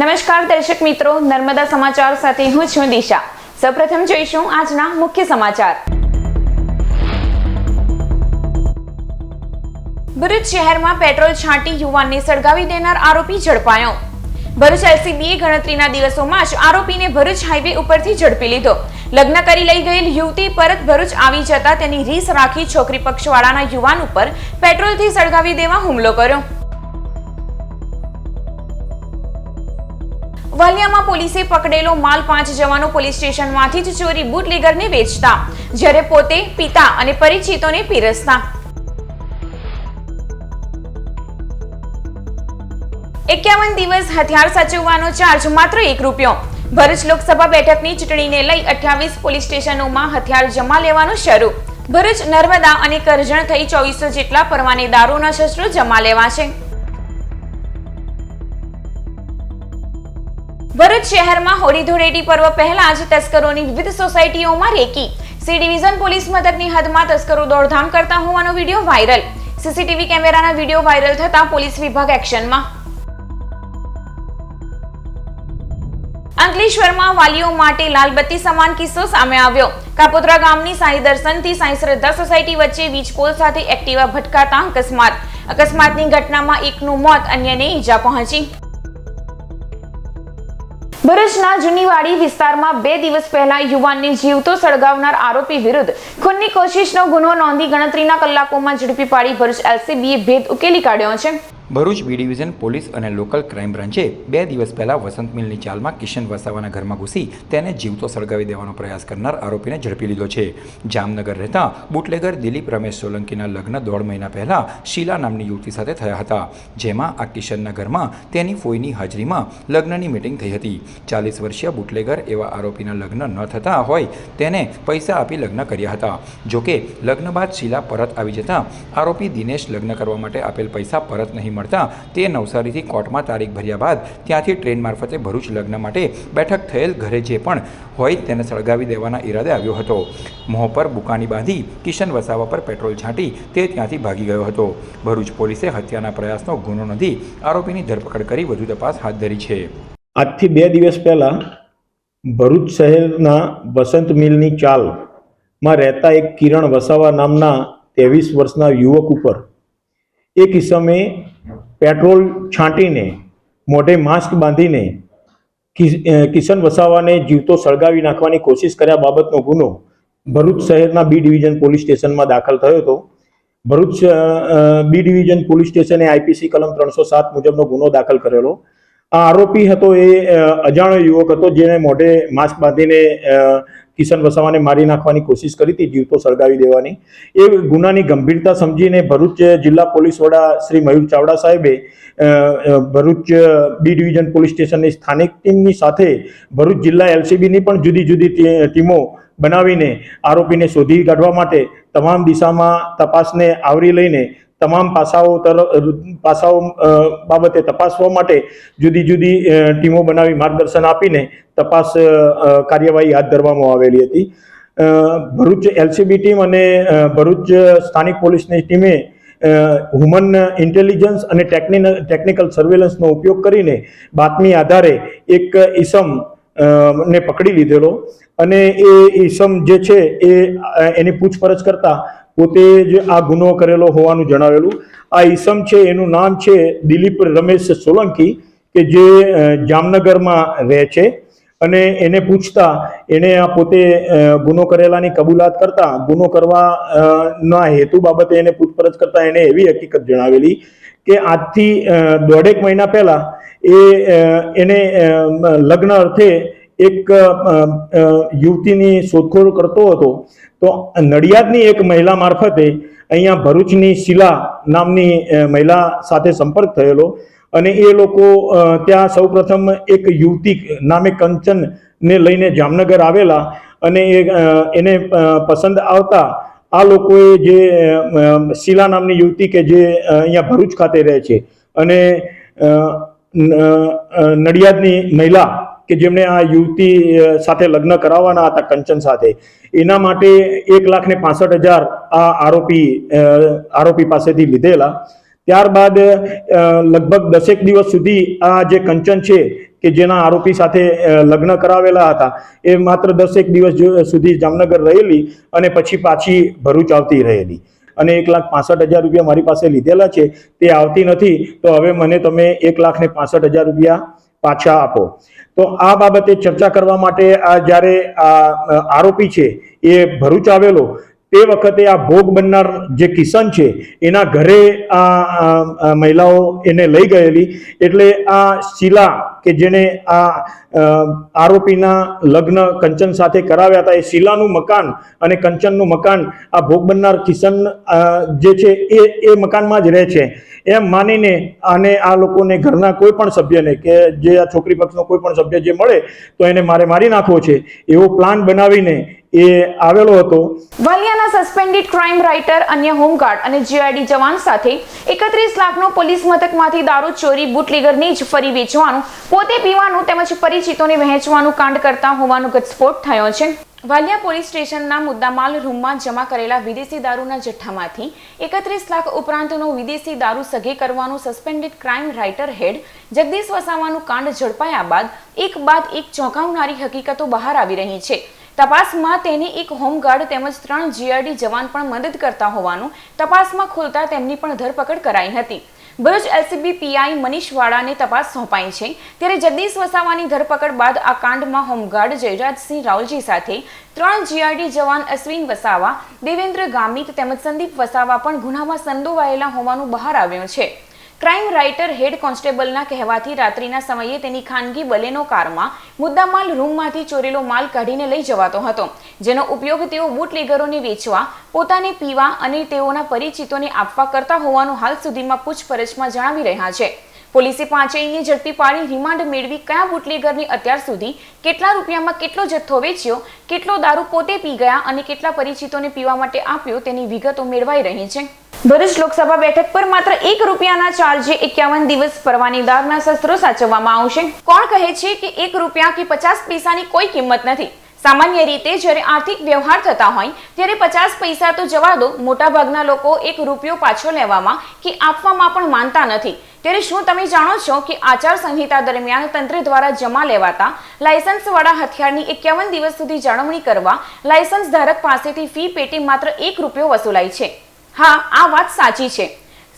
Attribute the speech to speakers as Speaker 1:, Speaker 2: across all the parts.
Speaker 1: નમસ્કાર દર્શક મિત્રો, નર્મદા સમાચાર સાથે હું છું દિશા। સૌપ્રથમ જોઈશું આજના મુખ્ય સમાચાર। ભરૂચ શહેરમાં પેટ્રોલ છાંટી યુવાનને સળગાવી દેનાર આરોપી ઝડપાયો। ભરૂચ એલસીબીએ ગણતરીના દિવસોમાં જ આરોપીને ભરૂચ હાઈવે ઉપરથી ઝડપી લીધો। લગ્ન કરી લઈ ગયેલ યુવતી પરત ભરૂચ આવી જતા તેની રીસ રાખી છોકરી પક્ષવાળાના યુવાન ઉપર પેટ્રોલથી સળગાવી દેવા હુમલો કર્યો। વાલિયામાં પોલીસે પકડેલો માલ 5 જવાનો પોલીસ સ્ટેશનમાંથી જ ચોરી બુટલેગરને વેચતા, જ્યારે પોતે પીતા અને પરિચિતોને પીરસતા। 51 દિવસ હથિયાર સાચવવાનો ચાર્જ માત્ર ₹1। ભરૂચ લોકસભા બેઠકની ચૂંટણીને લઈ 28 પોલીસ સ્ટેશનોમાં હથિયાર જમા લેવાનું શરૂ। ભરૂચ, નર્મદા અને કરજણ થઈ 2400 જેટલા પરવાનેદારોના શસ્ત્રો જમા લેવાશે। ભરૂચ શહેરમાં હોળી ધૂળેટી પર્વ પહેલા જ તસ્કરોની વિવિધ સોસાયટીઓમાં રેકી। સી ડિવિઝન પોલીસ મથકની હદમાં તસ્કરો દોડધામ કરતા હોવાનો વિડીયો વાયરલ। સીસીટીવી કેમેરાના વિડીયો વાયરલ થતા પોલીસ વિભાગ એક્શનમાં। અંકલેશ્વરમાં વાલીઓ માટે લાલબત્તી સમાન કિસ્સો સામે આવ્યો। કાપોદ્રા ગામની સાંઈ દર્શનથી સાંઈ શ્રદ્ધા સોસાયટી વચ્ચે વીજપોલ સાથે એક્ટિવા ભટકાતા અકસ્માતની ઘટનામાં એકનું મોત, અન્યને ઈજા પહોંચી। ભરૂચના જૂનીવાડી વિસ્તારમાં 2 દિવસ પહેલા યુવાનને જીવતો સળગાવનાર આરોપી વિરુદ્ધ ખૂનની કોશિશનો ગુનો નોંધી ગણતરીના કલાકોમાં ઝડપી પાડી ભરૂચ એલસીબીએ ભેદ ઉકેલી કાઢ્યો છે।
Speaker 2: ભરૂચ બી ડિવિઝન પોલીસ અને લોકલ ક્રાઇમ બ્રાન્ચે 2 દિવસ પહેલા વસંત મિલની ચાલમાં કિશન વસાવાના ઘરમાં ઘૂસી તેને જીવતો સળગાવી દેવાનો પ્રયાસ કરનાર આરોપીને ઝડપી લીધો છે। જામનગર રહેતા બુટલેગર દિલીપ રમેશ સોલંકીના લગ્ન 1.5 મહિના પહેલા શીલા નામની યુવતી સાથે થયા હતા, જેમાં આ કિશનના ઘરમાં તેની ફોઈની હાજરીમાં લગ્નની મીટિંગ થઈ હતી। 40 વર્ષીય બુટલેગર એવા આરોપીના લગ્ન ન થતા હોય તેને પૈસા આપી લગ્ન કર્યા હતા। જોકે લગ્ન બાદ શીલા પરત આવી જતા આરોપી દિનેશ લગ્ન કરવા માટે આપેલ પૈસા પરત નહીં મળતા તે નવસારીથી કોર્ટમાં તારીખ ભર્યા બાદ ત્યાંથી ટ્રેન મારફતે ભરૂચ લગ્ન માટે બેઠક થયેલ ઘરે જે પણ હોય તેને સળગાવી દેવાના ઈરાદે આવ્યો હતો। મોં પર બુકાની બાંધી કિશન વસાવા પર પેટ્રોલ છાંટી તે ત્યાંથી ભાગી ગયો હતો। ભરૂચ પોલીસે હત્યાના પ્રયાસનો ગુનો નોંધી આરોપીની ધરપકડ કરી વધુ તપાસ હાથ ધરી છે।
Speaker 3: આજથી 2 દિવસ પહેલા ભરૂચ શહેરના વસંત મિલની ચાલમાં રહેતા એક કિરણ વસાવા નામના 23 વર્ષના યુવક ઉપર એક ઇસમે પેટ્રોલ છાંટીને મોઢે માસ્ક બાંધીને કિશન વસાવાને જીવતો સળગાવી નાખવાની કોશિશ કર્યા બાબતનો ગુનો ભરૂચ શહેરના બી ડિવિઝન પોલીસ સ્ટેશનમાં દાખલ થયો હતો। ભરૂચ બી ડિવિઝન પોલીસ સ્ટેશને આઈપીસી કલમ 307 મુજબનો ગુનો દાખલ કરેલો। આ આરોપી હતો એ અજાણ્યો યુવક હતો જેને મોઢે માસ્ક બાંધીને કિશન વસાવાને મારી નાખવાની કોશિશ કરી હતી, જીવતો સળગાવી દેવાની। એ ગુનાની ગંભીરતા સમજીને ભરૂચ જિલ્લા પોલીસ વડા શ્રી મયુર ચાવડા સાહેબે ભરૂચ બી ડિવિઝન પોલીસ સ્ટેશનની સ્થાનિક ટીમની સાથે ભરૂચ જિલ્લા એલસીબીની પણ જુદી જુદી ટીમો બનાવીને આરોપીને શોધી કાઢવા માટે તમામ દિશામાં તપાસને આવરી લઈને તમામ પાસાઓ બાબતે તપાસવા માટે જુદી જુદી ટીમો બનાવી માર્ગદર્શન આપીને તપાસ કાર્યવાહી હાથ ધરવામાં આવેલી હતી। ભરૂચ એલસીબી ટીમ અને ભરૂચ સ્થાનિક પોલીસની ટીમે હ્યુમન ઇન્ટેલિજન્સ અને ટેકનિકલ સર્વેલન્સનો ઉપયોગ કરીને બાતમી આધારે એક ઈસમ ને પકડી લીધેલો અને એ ઈસમ જે છે એની પૂછપરછ કરતા પોતે જ આ ગુનો કરેલો હોવાનું જણાવેલું। આ ઈસમ છે એનું નામ છે દિલીપ રમેશ સોલંકી કે જે જામનગરમાં રહે છે અને એને પૂછતા એને આ પોતે ગુનો કરેલાની કબૂલાત કરતા ગુનો કરવાના હેતુ બાબતે એને પૂછપરછ કરતા એને એવી હકીકત જણાવેલી કે આજથી 1.5 મહિના પહેલા એને લગ્ન અર્થે એક યુવતીની શોધખોળ કરતો હતો, તો નડિયાદની એક મહિલા મારફતે અહીંયા ભરૂચની શીલા નામની મહિલા સાથે સંપર્ક થયેલો અને એ લોકો ત્યાં સૌપ્રથમ એક યુવતી નામે કંચનને લઈને જામનગર આવેલા અને એને પસંદ આવતા આ લોકોએ જે શીલા નામની યુવતી કે જે અહીંયા ભરૂચ ખાતે રહે છે અને નડિયાદની મહિલા કે જેમણે આ યુવતી સાથે લગ્ન કરાવવાના હતા કંચન સાથે, એના માટે 1,65,000 આ આરોપી પાસેથી લીધેલા। ત્યારબાદ લગભગ 10 દિવસ સુધી આ જે કંચન છે કે જેના આરોપી સાથે લગ્ન કરાવેલા હતા એ માત્ર 10 દિવસ સુધી જામનગર રહેલી અને પછી પાછી ભરૂચ આવતી રહેલી અને 1,65,000 રૂપિયા મારી પાસે લીધેલા છે, તે આવતી નથી, તો હવે મને તમે 1,65,000 રૂપિયા પાછા આપો. તો આ બાબતે ચર્ચા કરવા માટે આ જ્યારે આરોપી છે એ ભરૂચ આવેલો તે વખતે આ ભોગ બનનાર જે કિશન છે એના ઘરે આ મહિલાઓ એને લઈ ગયેલી. એટલે આ શીલા કે જેને આ આરોપીના લગ્ન કંચન સાથે કરાવ્યા હતા, એ શીલાનું મકાન અને કંચનનું મકાન આ ભોગ બનનાર કિશન જે છે એ મકાનમાં જ રહે છે એમ માનીને અને આ લોકોને ઘરના કોઈ પણ સભ્યને કે જે આ છોકરી પક્ષનો કોઈ પણ સભ્ય જે મળે તો એને મારી નાખવો છે એવો પ્લાન બનાવીને એ આવેલો હતો.
Speaker 1: વાલિયાના સસ્પેન્ડેડ ક્રાઇમ રાઇટર, અન્ય હોમગાર્ડ અને જીઆઈડી જવાન સાથે 31 લાખનો પોલીસ મથકમાંથી દારૂ ચોરી બુટલેગરને જ ફરી વેચવાનું, પોતે પીવાનું તેમજ પરિચિતોને વહેંચવાનું કાંડ કરતા હોવાનો ઘટસ્ફોટ થયો છે. વાલિયા પોલીસ સ્ટેશનના મુદ્દામાલ રૂમમાં જમા કરેલા વિદેશી દારૂના જથ્થામાંથી 31 લાખ ઉપરાંતનો વિદેશી દારૂ સગે કરવાનું સસ્પેન્ડેડ ક્રાઇમ રાઇટર હેડ જગદીશ વસાવાનું કાંડ ઝડપાયા બાદ એક ચોંકાવનારી હકીકતો બહાર આવી રહી છે. તપાસમાં તેને એક હોમગાર્ડ તેમજ 3 જીઆરડી જવાન પણ મદદ કરતા હોવાનું તપાસમાં ખુલતા તેમની પણ ધરપકડ કરાઈ હતી. ભરૂચ એલસીબી પીઆઈ મનીષ વાળાને તપાસ સોંપાઈ છે, ત્યારે જગદીશ વસાવાની ધરપકડ બાદ આ કાંડમાં હોમગાર્ડ જયરાજસિંહ રાવલજી સાથે 3 જીઆરડી જવાન અશ્વિન વસાવા, દેવેન્દ્ર ગામિત તેમજ સંદીપ વસાવા પણ ગુનામાં સંડોવાયેલા હોવાનું બહાર આવ્યું છે. ક્રાઇમ રાઇટર હેડ કોન્સ્ટેબલના કહેવાથી રાત્રિના સમયે તેની ખાનગી બલેનો કારમાં મુદ્દામાલ રૂમમાંથી ચોરેલો માલ કાઢીને લઈ જવાતો હતો, જેનો ઉપયોગ તેઓ બુટલેગરોને વેચવા, પોતાને પીવા અને તેઓના પરિચિતોને આપવા કરતા હોવાનું હાલ સુધીમાં પૂછપરછમાં જણાવી રહ્યા છે. પોલીસે પાંચેયને ઝડપી પાડી રિમાન્ડ મેળવી કયા બુટલેગરને અત્યાર સુધી કેટલા રૂપિયામાં કેટલો જથ્થો વેચ્યો, કેટલો દારૂ પોતે પી ગયા અને કેટલા પરિચિતોને પીવા માટે આપ્યો તેની વિગતો મેળવાઈ રહી છે. ભરૂચ લોકસભા બેઠક પર માત્ર ₹1 ચાર્જે 51 દિવસ પરવાનેદારના શસ્ત્રો સાચવવામાં આવશે. કોણ કહે છે કે ₹1 કે 50 પૈસાની કોઈ કિંમત નથી? સામાન્ય રીતે જ્યારે આર્થિક વ્યવહાર થતા હોય ત્યારે 50 પૈસા તો જવા દો, મોટાભાગના લોકો ₹1 પાછો લેવામાં કે આપવામાં પણ માનતા નથી. ત્યારે શું તમે જાણો છો કે આચાર સંહિતા દરમિયાન તંત્ર દ્વારા જમા લેવાતા લાયસન્સવાળા હથિયારની 51 દિવસ સુધી જાળવણી કરવા લાયસન્સ ધારક પાસેથી ફી પેટે માત્ર ₹1 વસૂલાય છે? હા, આ વાત સાચી છે.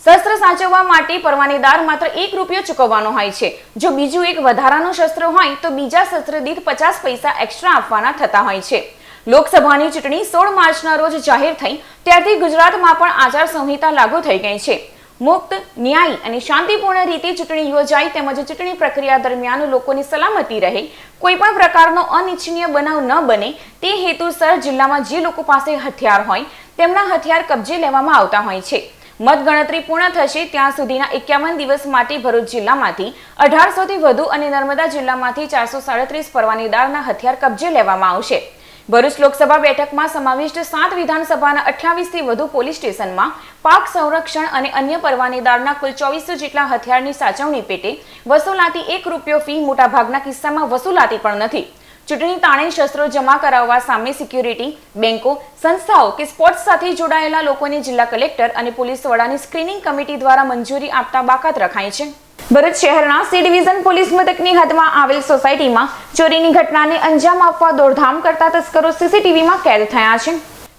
Speaker 1: શસ્ત્ર સાચવવા માટે પરવાનેદાર માત્ર ₹1 ચૂકવવાનો હોય છે. જો બીજું એક વધારાનું શસ્ત્ર હોય તો બીજા શસ્ત્ર દીઠ 50 પૈસા એક્સ્ટ્રા આપવાના થતા હોય છે. લોકસભાની ચૂંટણી 16 માર્ચના રોજ જાહેર થઈ ત્યારથી ગુજરાતમાં પણ આચાર સંહિતા લાગુ થઈ ગઈ છે. મુક્ત, ન્યાયી અને શાંતિપૂર્ણ રીતે ચૂંટણી યોજાય તેમજ ચૂંટણી પ્રક્રિયા દરમિયાન લોકોની સલામતી રહે, કોઈ પણ પ્રકારનો અનિચ્છનીય બનાવ ન બને તે હેતુસર જિલ્લામાં જે લોકો પાસે હથિયાર હોય તેમના હથિયાર કબજે લેવામાં આવતા હોય છે. મતગણતરી પૂર્ણ થશે ત્યાં સુધીના 51 દિવસ માટે ભરૂચ જિલ્લામાંથી 1800 થી વધુ અને નર્મદા જિલ્લામાંથી 437 પરવાનેદારના હથિયાર કબજે લેવામાં આવશે. ભરૂચ લોકસભા બેઠકમાં સમાવિષ્ટ 7 વિધાનસભાના 28 થી વધુ પોલીસ સ્ટેશનમાં પાક સંરક્ષણ અને અન્ય પરવાનેદારના કુલ 2400 જેટલા હથિયારની સાચવણી પેટે વસૂલાતી ₹1 ફી મોટાભાગના કિસ્સામાં વસૂલાતી પણ નથી. ચૂંટણી તાણે શસ્ત્રો જમા કરાવવા સામે સિક્યુરિટી, બેંકો, સંસ્થાઓ કે સ્પોર્ટ્સ સાથે જોડાયેલા લોકોને જિલ્લા કલેક્ટર અને પોલીસ વડાની સ્ક્રીનિંગ કમિટી દ્વારા મંજૂરી આપતા બાકાત રખાઈ છે. ભરૂચ શહેરના સી ડિવિઝન પોલીસ મથકની હદમાં આવેલ સોસાયટીમાં ચોરીની ઘટનાને અંજામ આપવા દોડધામ કરતા તસ્કરો સીસીટીવીમાં કેદ થયા છે.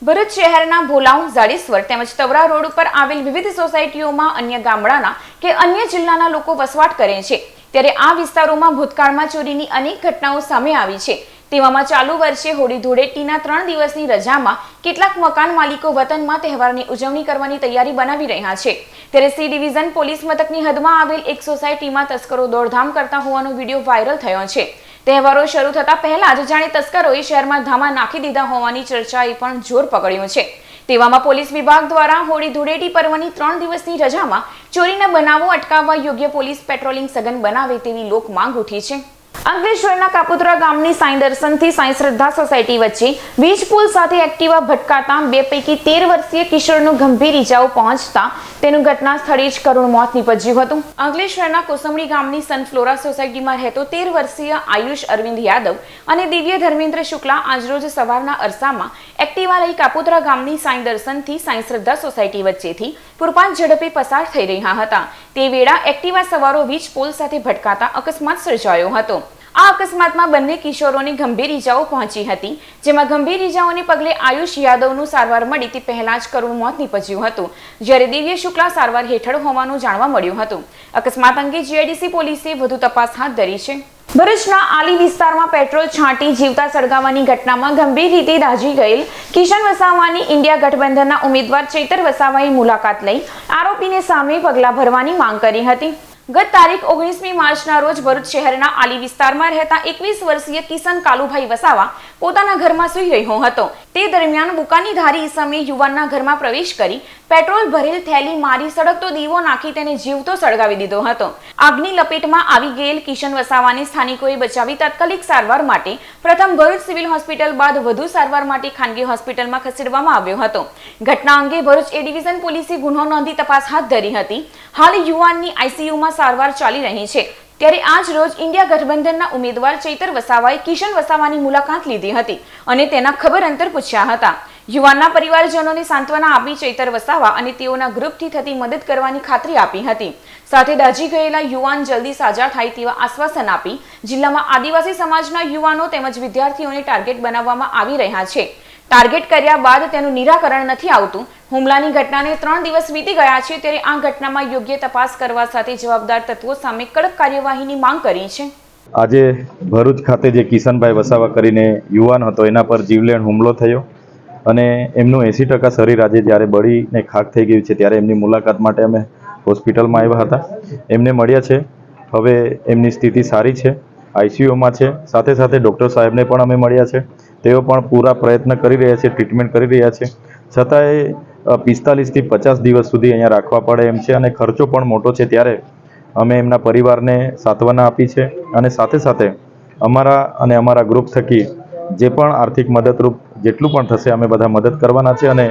Speaker 1: ભરૂચ શહેરના ભોલાવ, જાડેશ્વર તેમજ તવરા રોડ ઉપર આવેલ વિવિધ સોસાયટીઓમાં અન્ય ગામડાના કે અન્ય જિલ્લાના લોકો વસવાટ કરે છે. ત્યારે આ વિસ્તારોમાં ભૂતકાળમાં ચોરીની અનેક ઘટનાઓ સામે આવી છે. તેવામાં ચાલુ વર્ષે હોળી ધૂળેટીના 3 દિવસની રજામાં કેટલાક મકાન માલિકો વતનમાં તહેવારની ઉજવણી કરવાની તૈયારી બનાવી રહ્યા છે. ત્યારે સી ડિવિઝન પોલીસ મથકની હદમાં આવેલ એક સોસાયટીમાં તસ્કરો દોડધામ કરતા હોવાનો વિડીયો વાયરલ થયો છે. તહેવારો શરૂ થતા પહેલા જ જાણે તસ્કરોએ શહેરમાં ધામા નાખી દીધા હોવાની ચર્ચાએ પણ જોર પકડ્યું છે. તેવામાં પોલીસ વિભાગ દ્વારા હોળી ધૂળેટી પર્વની 3 દિવસની રજામાં ચોરીના બનાવો અટકાવવા યોગ્ય પોલીસ પેટ્રોલિંગ સઘન બનાવે તેવી લોક માંગ ઉઠી છે. અંકલેશ્વરના કાપોદ્રા ગામની સાંઈ દર્શનથી સાંઈ શ્રદ્ધા સોસાયટી વચ્ચે વીજ પુલ સાથે એક્ટિવા ભટકાતા 2 પૈકી 13 વર્ષીય કિશોરનું ગંભીર ઈજાઓ પહોંચતા તેનું ઘટના સ્થળે જ કરુણ મોત નીપજ્યું હતું. અંકલેશ્વરના કોસંબડી ગામની સનફ્લોરા સોસાયટીમાં રહેતો 13 વર્ષીય આયુષ અરવિંદ યાદવ અને દિવ્ય ધર્મેન્દ્ર શુક્લા આજરોજ સવારના અરસામાં એક્ટિવા લઈ કાપોદ્રા ગામની સાંઈ દર્શનથી સાંઈ શ્રદ્ધા સોસાયટી વચ્ચેથી પૂરપાટ ઝડપે પસાર થઈ રહ્યા હતા. તે વેળા એક્ટિવા સવારો વીજ પોલ સાથે ભટકાતા અકસ્માત સર્જાયો હતો. આ અકસ્માતમાં બંને કિશોરોને ગંભીર ઈજાઓ પહોંચી હતી, જેમાં ગંભીર ઈજાઓને પગલે આયુષ યાદવનું સારવાર મળી તે પહેલા જ કરુણ મોત નીપજ્યું હતું, જ્યારે દિવ્ય શુક્લા સારવાર હેઠળ હોવાનું જાણવા મળ્યું હતું. અકસ્માત અંગે જીઆઈડીસી પોલીસે વધુ તપાસ હાથ ધરી છે. ભરૂચના આલી વિસ્તારમાં પેટ્રોલ છાંટી જીવતા સળગાવવાની ઘટનામાં ગંભીર રીતે દાઝી ગયેલ કિશન વસાવાની ઇન્ડિયા ગઠબંધનના ઉમેદવાર ચૈતર વસાવાએ મુલાકાત લઈ આરોપીને સામે પગલાં ભરવાની માંગ કરી હતી. ગત તારીખ 19મી માર્ચના રોજ ભરૂચ શહેરના આલી વિસ્તારમાં રહેતા 21 વર્ષીય કિશન કાલુભાઈ વસાવા પોતાના ઘરમાં સૂઈ રહ્યો હતો. તે દરમિયાન બુકાનીધારી ઈસમે યુવાનના ઘરમાં પ્રવેશ કરી પેટ્રોલ ભરેલ થેલી મારી સળગતો દીવો નાખી તેને જીવતો સળગાવી દીધો હતો. આગની લપેટમાં આવી ગયેલ કિશન વસાવાને સ્થાનિકોએ બચાવી તાત્કાલિક સારવાર માટે પ્રથમ ભરૂચ સિવિલ હોસ્પિટલ બાદ વધુ સારવાર માટે ખાનગી હોસ્પિટલમાં ખસેડવામાં આવ્યો હતો. ઘટના અંગે ભરૂચ એ ડિવિઝન પોલીસે ગુનો નોંધી તપાસ હાથ ધરી હતી. હાલ યુવાનની આઈસીયુમાં સારવાર ચાલી રહી છે. ત્યારે આજ રોજ ઇન્ડિયા ગઠબંધનના ઉમેદવાર ચૈતર વસાવાએ કિશન વસાવાની મુલાકાત લીધી હતી અને તેના ખબર અંતર પૂછ્યા હતા. યુવાનના પરિવારજનોને સાંત્વના આપી ચૈતર વસાવા અને તેઓના ગ્રુપથી થતી મદદ કરવાની ખાતરી આપી હતી. સાથે દાઝી ગયેલા યુવાન જલ્દી સાજા થાય તેવા આશ્વાસન આપી જિલ્લામાં આદિવાસી સમાજના યુવાનો તેમજ વિદ્યાર્થીઓને ટાર્ગેટ બનાવવામાં આવી રહ્યા છે. ટાર્ગેટ કર્યા બાદ તેનું નિરાકરણ નથી આવતું. હુમલાની ઘટનાને 3 દિવસ વીતી ગયા છે, ત્યારે આ ઘટનામાં યોગ્ય તપાસ કરવા સાથે જવાબદાર તત્વો સામે કડક કાર્યવાહીની માંગ કરી છે.
Speaker 4: આજે ભરૂચ ખાતે જે કિશનભાઈ વસાવા કરીને યુવાન હતો એના પર જીવલેણ હુમલો થયો અને એમનું 80% શરીર આજે જ્યારે બળીને ખાક થઈ ગયું છે ત્યારે એમની મુલાકાત માટે અમે હોસ્પિટલમાં આવ્યા હતા. એમને મળ્યા છે. હવે એમની સ્થિતિ સારી છે, આઈસીયુમાં છે. સાથે સાથે ડૉક્ટર સાહેબને પણ અમે મળ્યા છે. તેઓ પણ પૂરા પ્રયત્ન કરી રહ્યા છે, ટ્રીટમેન્ટ કરી રહ્યા છે. છતાંય 45 થી 50 દિવસ સુધી અહીંયા રાખવા પડે એમ છે અને ખર્ચો પણ મોટો છે. ત્યારે અમે એમના પરિવારને સાંત્વના આપી છે અને સાથે સાથે અમારા ગ્રુપ થકી જે પણ આર્થિક મદદરૂપ જેટલું પણ થશે અમે બધા મદદ કરવાના છે અને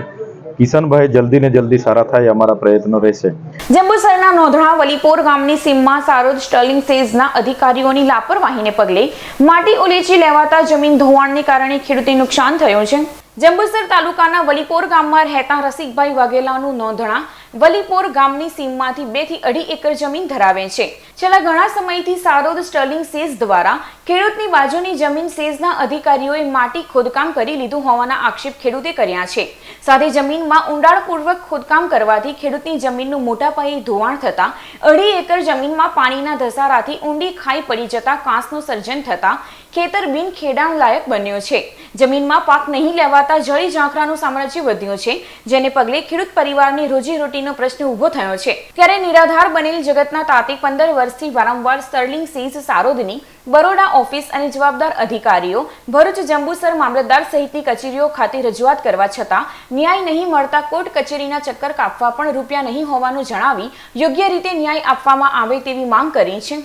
Speaker 4: કિશનભાઈ જલ્દી ને જલ્દી સારા થાય અમારા પ્રયત્નો રહેશે.
Speaker 1: જંબુસરના નોંધણા વલીપોર ગામની સીમમાં સારોદ સ્ટર્લિંગ સેઝના અધિકારીઓની લાપરવાહીને પગલે માટી ઉલેચી લેવાતા જમીન ધોવાણને કારણે ખેડૂતને નુકસાન થયું છે. જંબુસર તાલુકાના વલીપોર ગામમાં રહેતા રસિકભાઈ વાઘેલાનું નોંધણા વલીપોર ગામની સીમમાંથી 2 થી 2.5 એકર જમીન ધરાવે છે. છેલ્લા ઘણા સમયથી સારોદ સ્ટર્લિંગ સેઝ દ્વારા ખેડૂતની બાજુની જમીન સેઝના અધિકારીઓએ માટી ખોદકામ કરી લીધું હોવાના આક્ષેપ ખેડૂતે કર્યા છે. સાથે જમીનમાં ઊંડાણપૂર્વક ખોદકામ કરવાથી ખેડૂતની જમીનનું મોટા પાયે ધોવાણ થતા 2.5 એકર જમીનમાં પાણીના ધસારાથી ઊંડી ખાઈ પડી જતા કાંસનું સર્જન થતા ખેતર બિન ખેડાણ લાયક બન્યું છે. જમીનમાં પાક નહીં લેવાતા જળી ઝાંખરાનું સામ્રાજ્ય વધ્યું છે, જેને પગલે ખેડૂત પરિવારની રોજીરોટીનો પ્રશ્ન ઊભો થયો છે. ત્યારે નિરાધાર બનેલ જગતના તાતે 15 વર્ષથી વારંવાર સ્ટર્લિંગ સેઝ સારોદની બરોડા ઓફિસ અને જવાબદાર અધિકારીઓ ભરૂચ જંબુસર મામલતદાર સહિતની કચેરીઓ ખાતે રજૂઆત કરવા છતાં ન્યાય નહીં મળતા કોર્ટ કચેરીના ચક્કર કાપવા પણ રૂપિયા નહીં હોવાનું જણાવી યોગ્ય રીતે ન્યાય આપવામાં આવે તેવી માંગ કરી છે.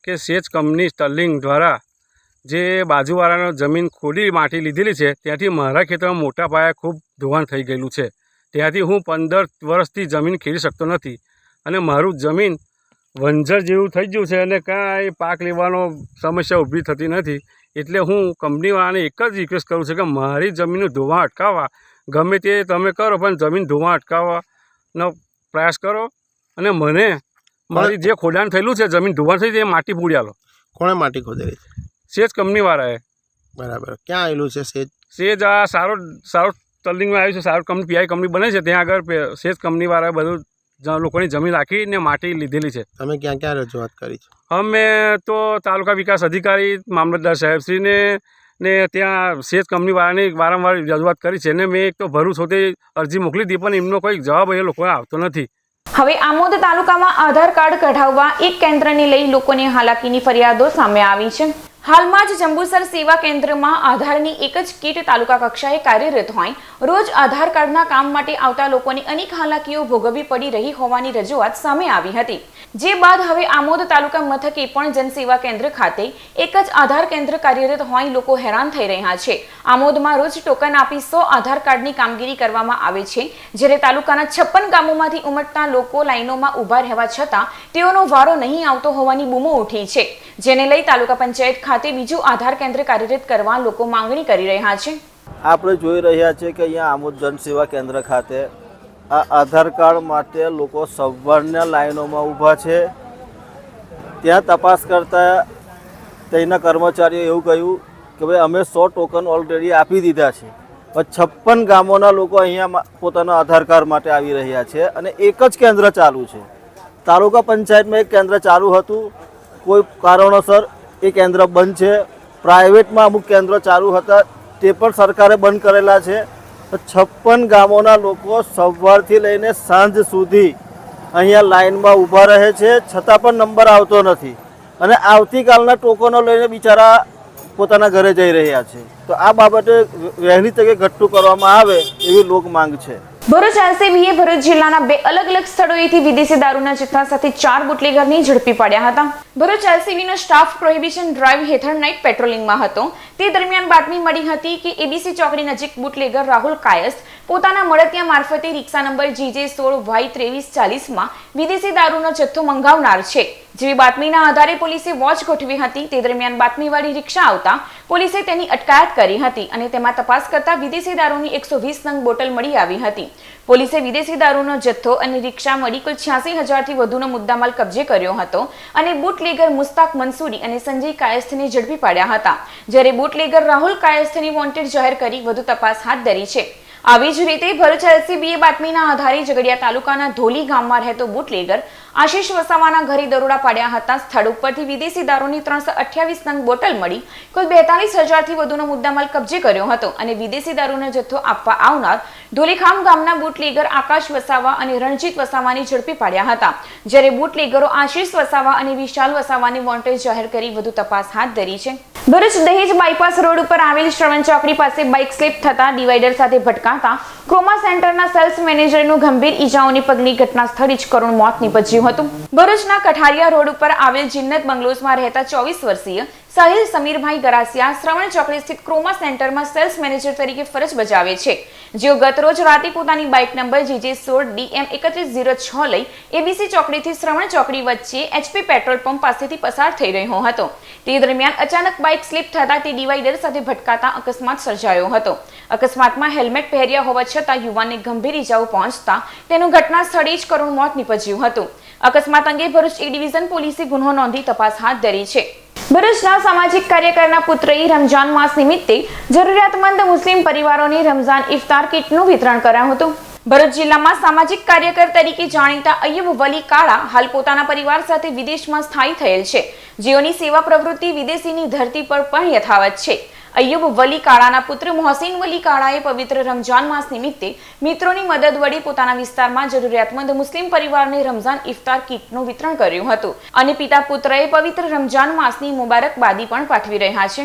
Speaker 5: કે સેજ કંપની સ્ટર્લિંગ દ્વારા જે બાજુવાળાનો જમીન ખોદી માટી લીધેલી છે ત્યાંથી મારા ખેતરમાં મોટા પાયે ખૂબ ધોવાણ થઈ ગયેલું છે. ત્યાંથી હું 15 વર્ષથી જમીન ખેડી શકતો નથી અને મારું જમીન વંજર જેવું થઈ ગયું છે અને કાંઈ પાક લેવાનો સમસ્યા ઊભી થતી નથી. એટલે હું કંપનીવાળાને એક જ રિક્વેસ્ટ કરું છું કે મારી જમીનનું ધોવાણ અટકાવવા ગમે તે તમે કરો પણ જમીન ધોવાણ અટકાવવાનો પ્રયાસ કરો અને મને મારી જે ખોદાણ થયેલું છે જમીન ધોવાણ થઈ તે માટી પૂરી આલો.
Speaker 6: કોણે માટી ખોદેલી?
Speaker 5: સેજ કંપનીવાળાએ.
Speaker 6: બરાબર. ક્યાં આવેલું છે સેજ?
Speaker 5: સેજ આ સારોદ સ્ટર્લિંગમાં આવ્યું છે. સારોદ કંપની પીઆઈ કંપની બને છે ત્યાં આગળ સેજ કંપનીવાળાએ બધું લોકોની જમીન રાખીને માટી લીધેલી છે.
Speaker 6: તમે ક્યાં ક્યાં રજૂઆત કરી છે?
Speaker 5: અમે તો તાલુકા વિકાસ અધિકારી મામલતદાર સાહેબશ્રીને ને ત્યાં સેજ કંપનીવાળાની વારંવાર રજૂઆત કરી છે અને મેં એક તો ભરૂચ હોતે અરજી મોકલી હતી પણ એમનો કોઈ જવાબ એ લોકોને આવતો નથી.
Speaker 1: હવે આમોદ તાલુકામાં આધાર કાર્ડ કઢાવવા એક કેન્દ્રને લઈ લોકોને હાલાકીની ફરિયાદો સામે આવી છે. હાલમાં જ જંબુસર સેવા કેન્દ્રમાં આધારની એક જ કીટ તાલુકા કક્ષાએ કાર્યરત હોય રોજ આધાર કાર્ડના કામ માટે આવતા લોકોની અનેક હાલાકીઓ ભોગવવી પડી રહી હોવાની રજૂઆત સામે આવી હતી, જે બાદ હવે આમોદ તાલુકા મથકે પણ જનસેવા કેન્દ્ર ખાતે એક જ આધાર કેન્દ્ર કાર્યરત હોય લોકો હેરાન થઈ રહ્યા છે. આમોદમાં રોજ ટોકન આપી 100 આધાર કાર્ડની કામગીરી કરવામાં આવે છે, જ્યારે તાલુકાના 56 ગામોમાંથી ઉમટતા લોકો લાઈનોમાં ઊભા રહેવા છતાં તેઓનો વારો નહીં આવતો હોવાની બૂમો ઉઠી છે, જેને લઈ તાલુકા પંચાયત ખાતે બીજું આધાર કેન્દ્ર કાર્યરત કરવા લોકો માંગણી કરી રહ્યા છે.
Speaker 7: આપણે જોઈ રહ્યા છીએ કે અહીંયા આમોદ જનસેવા કેન્દ્ર ખાતે આ આધાર કાર્ડ માટે લોકો સવારના લાઈનોમાં ઊભા છે. ત્યાં તપાસ કરતા તેના કર્મચારીએ એવું કહ્યું કે ભાઈ અમે 100 ટોકન ઓલરેડી આપી દીધા છે, પણ 56 ગામોના લોકો અહીંયા પોતાના આધાર કાર્ડ માટે આવી રહ્યા છે અને એક જ કેન્દ્ર ચાલુ છે. તાલુકા પંચાયતમાં એક કેન્દ્ર ચાલુ હતું, કોઈ કારણોસર એ કેન્દ્ર બંધ છે. પ્રાઇવેટમાં અમુક કેન્દ્રો ચાલુ હતા, તે પણ સરકારે બંધ કરેલા છે. 56 ગામોના લોકો સવારથી લઈને સાંજ સુધી અહીંયા લાઇનમાં ઊભા રહે છે, છતાં પણ નંબર આવતો નથી અને આવતીકાલના ટોકનો લઈને બિચારા પોતાના ઘરે જઈ રહ્યા છે. તો આ બાબતે વહેલી તકે ઘટતું કરવામાં આવે એવી લોક માંગ છે.
Speaker 1: ભરૂચ એલસીબીએ ભરૂચ જિલ્લાના 2 અલગ અલગ સ્થળોએથી વિદેશી દારૂના જથ્થા સાથે 4 બુટલેગરને ઝડપી પાડ્યા હતા. ભરૂચ એલસીબીનો સ્ટાફ પ્રોહિબિશન ડ્રાઈવ હેઠળ નાઇટ પેટ્રોલિંગમાં હતો. તે દરમિયાન બાતમી મળી હતી કે એબીસી ચોકડી નજીક બુટલેગર રાહુલ કાયસ્થ પોતાના મળતિયા મારફતે રિક્ષા નંબર GJ16Y2340માં વિદેશી દારૂનો જથ્થો મંગાવનાર છે, જેવી બાતમીના આધારે પોલીસે વોચ ગોઠવી હતી. તે દરમિયાન બાતમીવાળી રિક્ષા આવતા પોલીસે તેની અટકાયત કરી હતી અને તેમાં તપાસ કરતા વિદેશી દારૂની 120 નંગ બોટલ મળી આવી હતી. પોલીસે વિદેશી દારૂનો જથ્થો અને રિક્ષા મળી કુલ 86,000થી વધુનો મુદ્દામાલ કબજે કર્યો હતો અને બુટલેગર મુસ્તાક મંસૂરી અને સંજય કાયસ્થને ઝડપી પાડ્યા હતા, જ્યારે બુટલેગર રાહુલ કાયસ્થની વોન્ટેડ જાહેર કરી વધુ તપાસ હાથ ધરી છે. આવી જ રીતે ભરૂચ એલસીબીએ બાતમીના આધારે ઝઘડિયા તાલુકાના ધોલી ગામમાં રહેતો બુટલેગર આશીષ વસાવાના ઘરે દરોડા પાડ્યા હતા. સ્થળ ઉપરથી વિદેશી દારૂની 328 નંગ બોટલ મળી કુલ 42,000થી વધુનો મુદ્દામાલ કબજે કર્યો હતો અને વિદેશી દારૂનો જથ્થો આપવા આવનાર ધોલીખામ ગામના બુટલેગર આકાશ વસાવા અને રણજીત વસાવાની ઝડપી પાડ્યા હતા, જ્યારે બુટલેગરો આશીષ વસાવા અને વિશાલ વસાવાની વોન્ટેજ જાહેર કરી વધુ તપાસ હાથ ધરી છે. ભરૂચ દહેજ બાયપાસ રોડ ઉપર આવેલ શ્રવણ ચોકડી પાસે બાઇક સ્લીપ થતા ડિવાઈડર સાથે ભટકાતા ક્રોમા સેન્ટરના સેલ્સ મેનેજરનું ગંભીર ઈજાઓને પગલે ઘટના સ્થળે જ કરુણ મોત નીપજ્યું હતું. ભરૂચના કઠારિયા રોડ ઉપર આવેલ જિન્નત બંગલોઝમાં રહેતા 24 વર્ષીય સાહિલ સમીરભાઈ ગરાસિયા શ્રવણ ચોકડી સ્થિત ક્રોમા સેન્ટરમાં સેલ્સ મેનેજર તરીકે ફરજ બજાવે છે, જેઓ ગત રોજ રાતે પોતાની બાઇક નંબર GJ16DM3106 લઈ એબીસી ચોકડીથી શ્રવણ ચોકડી વચ્ચે HP પેટ્રોલ પંપ પાસેથી પસાર થઈ રહ્યો હતો. તે દરમિયાન અચાનક બાઇક સ્લીપ થતા તે ડિવાઈડર સાથે ભટકાતા અકસ્માત સર્જાયો હતો. અકસ્માતમાં હેલ્મેટ પહેર્યા હોવા છતાં યુવાનને ગંભીર ઈજાઓ પહોંચતા તેનું ઘટના સ્થળે જ કરુણ મોત નીપજ્યું હતું. અકસ્માત અંગે ભરૂચ એ ડિવિઝન પોલીસે ગુનો નોંધી તપાસ હાથ ધરી છે. ભરૂચના સામાજિક કાર્યકરના પુત્રએ રમજાન માસ નિમિત્તે જરૂરિયાતમંદ મુસ્લિમ પરિવારોને રમઝાન ઇફતાર કીટનું વિતરણ કરાયું હતું. ભરૂચ જિલ્લામાં સામાજિક કાર્યકર તરીકે જાણીતા અય્યુબ વલી કાળા હાલ પોતાના પરિવાર સાથે વિદેશમાં સ્થાયી થયેલ છે, જેઓની સેવા પ્રવૃત્તિ વિદેશીની ધરતી પર પણ યથાવત છે. અય્યુબ વલી કાળાના પુત્ર મોહસિન વલી કાળાએ પવિત્ર રમજાન માસ નિમિત્તે મિત્રોની મદદ વડે પોતાના વિસ્તારમાં જરૂરિયાતમંદ મુસ્લિમ પરિવારને રમઝાન ઇફતાર કીટનું વિતરણ કર્યું હતું અને પિતા પુત્રએ પવિત્ર રમજાન માસની મુબારકબાદી પણ પાઠવી રહ્યા છે.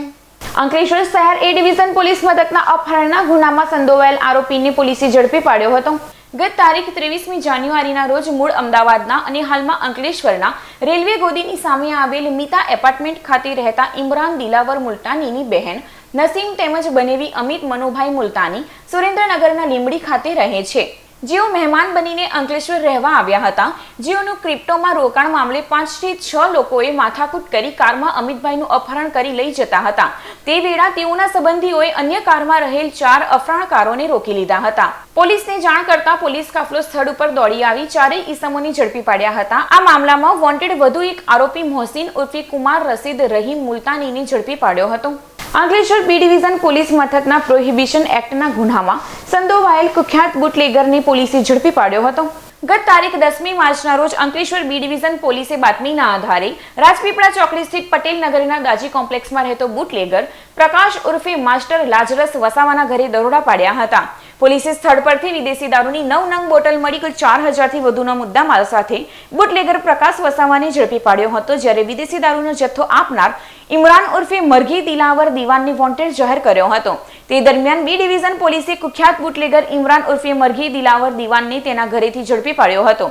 Speaker 1: અંકલેશ્વર શહેર એ ડિવિઝન પોલીસ મથકના અપહરણના ગુનામાં સંડોવાયેલ આરોપીને પોલીસે ઝડપી પાડ્યો હતો. ગત તારીખ 23મી જાન્યુઆરીના રોજ મૂળ અમદાવાદના અને હાલમાં અંકલેશ્વરના રેલવે ગોદીની સામે આવેલ મીતા એપાર્ટમેન્ટ ખાતે રહેતા ઇમરાન દિલાવર મુલતાનીની બહેન નસીમ તેમજ બનેવી અમિત મનોભાઈ મુલતાની સુરેન્દ્રનગરના લીંબડી ખાતે રહે છે, જેઓ મહેમાન બનીને અંકલેશ્વર રહેવા આવ્યા હતા, જેઓનું ક્રિપ્ટોમાં રોકાણ મામલે 5 થી 6 લોકોએ માથાકૂટ કરી કારમાં અમિતભાઈનું અપહરણ કરી લઈ જતા હતા. તે વેળા તેઓના સંબંધીઓએ અન્ય કારમાં રહેલ 4 અપહરણકારોને રોકી લીધા હતા. પોલીસને જાણ કરતા પોલીસ કાફલો સ્થળ ઉપર દોડી આવી 4 ઈસમોને ઝડપી પાડ્યા હતા. આ મામલામાં વોન્ટેડ વધુ એક આરોપી મોહસિન ઉર્ફે કુમાર રસીદ રહીમ મુલતાનીને ઝડપી પાડ્યો હતો. અંકલેશ્વર બી ડિવિઝન પોલીસ મથકના પ્રોહિબિશન એક્ટના ગુનામાં સંડોવાયેલ કુખ્યાત બુટલેગરને પોલીસે ઝડપી પાડ્યો હતો. ગત તારીખ 10મી માર્ચના રોજ અંકલેશ્વર બી ડિવિઝન પોલીસે બાતમીના આધારે રાજપીપળા ચોકડી સ્થિત પટેલ નગરના દાજી કોમ્પ્લેક્સમાં રહેતો બુટલેગર પ્રકાશ ઉર્ફે માસ્ટર લાજરસ વસાવાના ઘરે દરોડા પાડ્યા હતા. પોલીસે સ્થળ પરથી વિદેશી દારૂની 9 નંગ બોટલ મળી કુલ 4000થી વધુનો મુદ્દામાલ સાથે બુટલેગર પ્રકાશ વસાવાને ઝડપી પાડ્યો હતો, જ્યારે વિદેશી દારૂનો જથ્થો આપનાર ઇમરાન ઉર્ફે મરઘી દિલાવર દીવાનને વોન્ટેડ જાહેર કર્યો હતો. તે દરમિયાન બી ડિવિઝન પોલીસે કુખ્યાત બુટલેગર ઇમરાન ઉર્ફે મરઘી દિલાવર દીવાનને તેના ઘરેથી ઝડપી પાડ્યો હતો.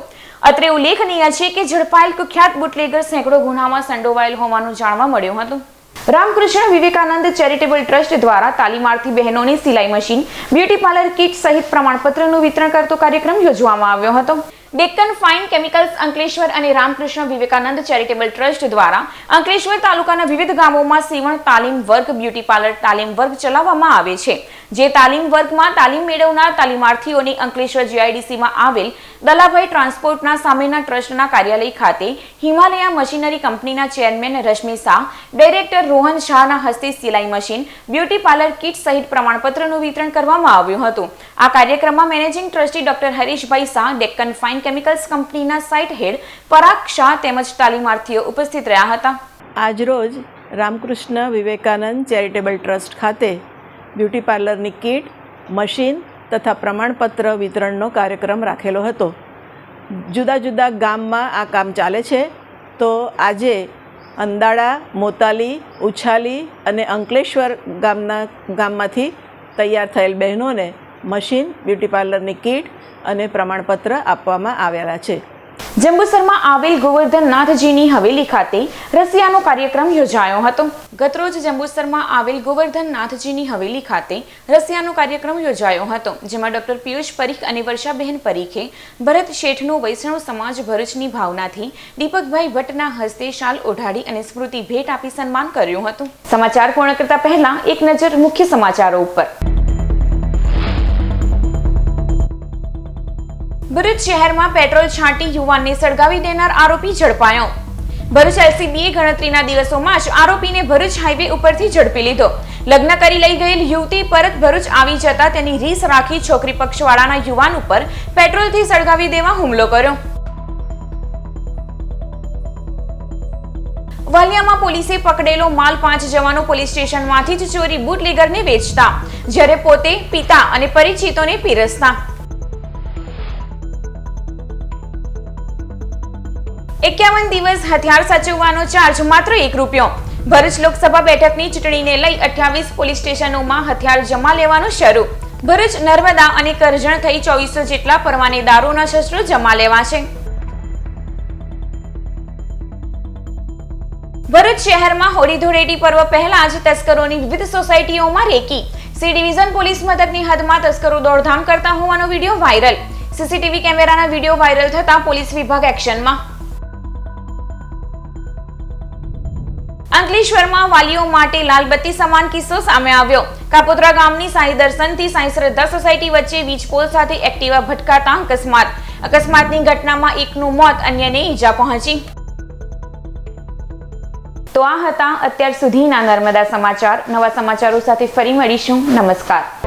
Speaker 1: અત્રે ઉલ્લેખનીય છે કે ઝડપાયેલ કુખ્યાત બુટલેગર સેંકડો ગુનામાં સંડોવાયેલ હોવાનું જાણવા મળ્યું હતું. રામકૃષ્ણ વિવેકાનંદ ચેરિટેબલ ટ્રસ્ટ દ્વારા તાલીમાર્થી બહેનોને સિલાઈ મશીન, બ્યુટી પાર્લર કિટ સહિત પ્રમાણપત્રનું વિતરણ કરતો કાર્યક્રમ યોજવામાં આવ્યો હતો. ડેક્કન ફાઇન કેમિકલ્સ અંકલેશ્વર અને રામકૃષ્ણ વિવેકાનંદ ચેરિટેબલ ટ્રસ્ટ દ્વારા અંકલેશ્વર તાલુકાના વિવિધ ગામોમાં સીવણ તાલીમ વર્ગ, બ્યુટી પાર્લર તાલીમ વર્ગ ચલાવવામાં આવે છે. જે તાલીમ વર્ગમાં તાલીમ મેળવનાર તાલીમાર્થીઓને અંકલેશ્વર જીઆઈડીસીમાં આવેલ દલાભાઈ ટ્રાન્સપોર્ટના સામેના ટ્રસ્ટના કાર્યાલય ખાતે હિમાલયા મશીનરી કંપનીના ચેરમેન રશ્મિ શાહ, ડાયરેક્ટર રોહન શાહના હસ્તે સિલાઈ મશીન, બ્યુટી પાર્લર કિટ સહિત પ્રમાણપત્રનું વિતરણ કરવામાં આવ્યું હતું. આ કાર્યક્રમમાં managing trustee doctor Harishbhai Shah, Deccan fine chemicals કંપનીના સાઇટ હેડ પરાગ શાહ તેમજ તાલીમાર્થીઓ ઉપસ્થિત રહ્યા હતા.
Speaker 8: આજરોજ રામકૃષ્ણ વિવેકાનંદ ચેરિટેબલ ટ્રસ્ટ ખાતે બ્યુટી પાર્લરની કીટ, મશીન તથા પ્રમાણપત્ર વિતરણનો કાર્યક્રમ રાખેલો હતો. જુદા જુદા ગામમાં આ કામ ચાલે છે, તો આજે અંદાડા, મોતાલી, ઉછાલી અને અંકલેશ્વર ગામમાંથી તૈયાર થયેલ બહેનોને મશીન, બ્યુટી પાર્લરની કીટ અને પ્રમાણપત્ર આપવામાં આવેલા છે.
Speaker 1: જંબુસરમાં આવેલ ગોવર્ધનનાથજીની હવેલી ખાતે રસિયાનો કાર્યક્રમ યોજાયો હતો. ગતરોજ જંબુસરમાં આવેલ ગોવર્ધનનાથજીની હવેલી ખાતે રસિયાનો કાર્યક્રમ યોજાયો હતો, જેમાં ડોક્ટર પિયુષ પરીખ અને વર્ષાબહેન પરીખે ભરત શેઠનો વૈષ્ણવ સમાજ ભરૂચની ભાવનાથી દીપકભાઈ ભટ્ટના હસ્તે શાલ ઓઢાડી અને સ્મૃતિ ભેટ આપી સન્માન કર્યું હતું. સમાચાર પૂર્ણ કરતા પહેલા એક નજર મુખ્ય સમાચારો ઉપર. ભરૂચ શહેરમાં પેટ્રોલ છાંટી યુવાનને સળગાવી દેનાર આરોપી ઝડપાયો. ભરૂચ એલસીબીએ ગણતરીના દિવસોમાં જ આરોપીને ભરૂચ હાઈવે ઉપરથી ઝડપી લીધો. લગ્ન કરી લઈ ગયેલ યુવતી પરત ભરૂચ આવી જતા તેની રીસ રાખી છોકરી પક્ષવાળાના યુવાન ઉપર પેટ્રોલથી સળગાવી દેવા હુમલો કર્યો. વાલિયામાં પોલીસે પકડેલો માલ 5 જવાનો પોલીસ સ્ટેશનમાંથી જ ચોરી બુટલેગરને વેચતા, જ્યારે પોતે પીતા અને પરિચિતોને પીરસતા. 51 દિવસ હથિયાર સાચવવાનો ચાર્જ માત્ર ₹1. ભરૂચ લોકસભા બેઠકની ચૂંટણીને લઈ 28 પોલીસ સ્ટેશનોમાં હથિયાર જમા લેવાનું શરૂ. ભરૂચ, નર્મદા અને કરજણ થઈ 2400 જેટલા પરવાનેદારોના શસ્ત્રો જમા લેવાશે. ભરૂચ શહેરમાં હોળી ધૂળેટી પર્વ પહેલા જ તસ્કરોની વિવિધ સોસાયટીઓમાં રેકી. સી ડિવિઝન પોલીસ મથકની હદમાં તસ્કરો દોડધામ કરતા હોવાનો વિડીયો વાયરલ. સીસીટીવી કેમેરાના વિડીયો વાયરલ થતા પોલીસ વિભાગ એક્શનમાં. અંકલેશ્વરમાં વાલીઓ માટે લાલબત્તી સમાન કિસ્સો સામે આવ્યો. કાપોદ્રા ગામની સાંઈ દર્શનથી સાંઈ શ્રદ્ધા સોસાયટી વચ્ચે વીજપોલ સાથે એક્ટિવા ભટકાતા અકસ્માતની ઘટનામાં એકનું મોત, અન્યને ઈજા પહોંચી. તો આ હતા અત્યાર સુધીના નર્મદા સમાચાર. નવા સમાચારો સાથે ફરી મળીશું. નમસ્કાર.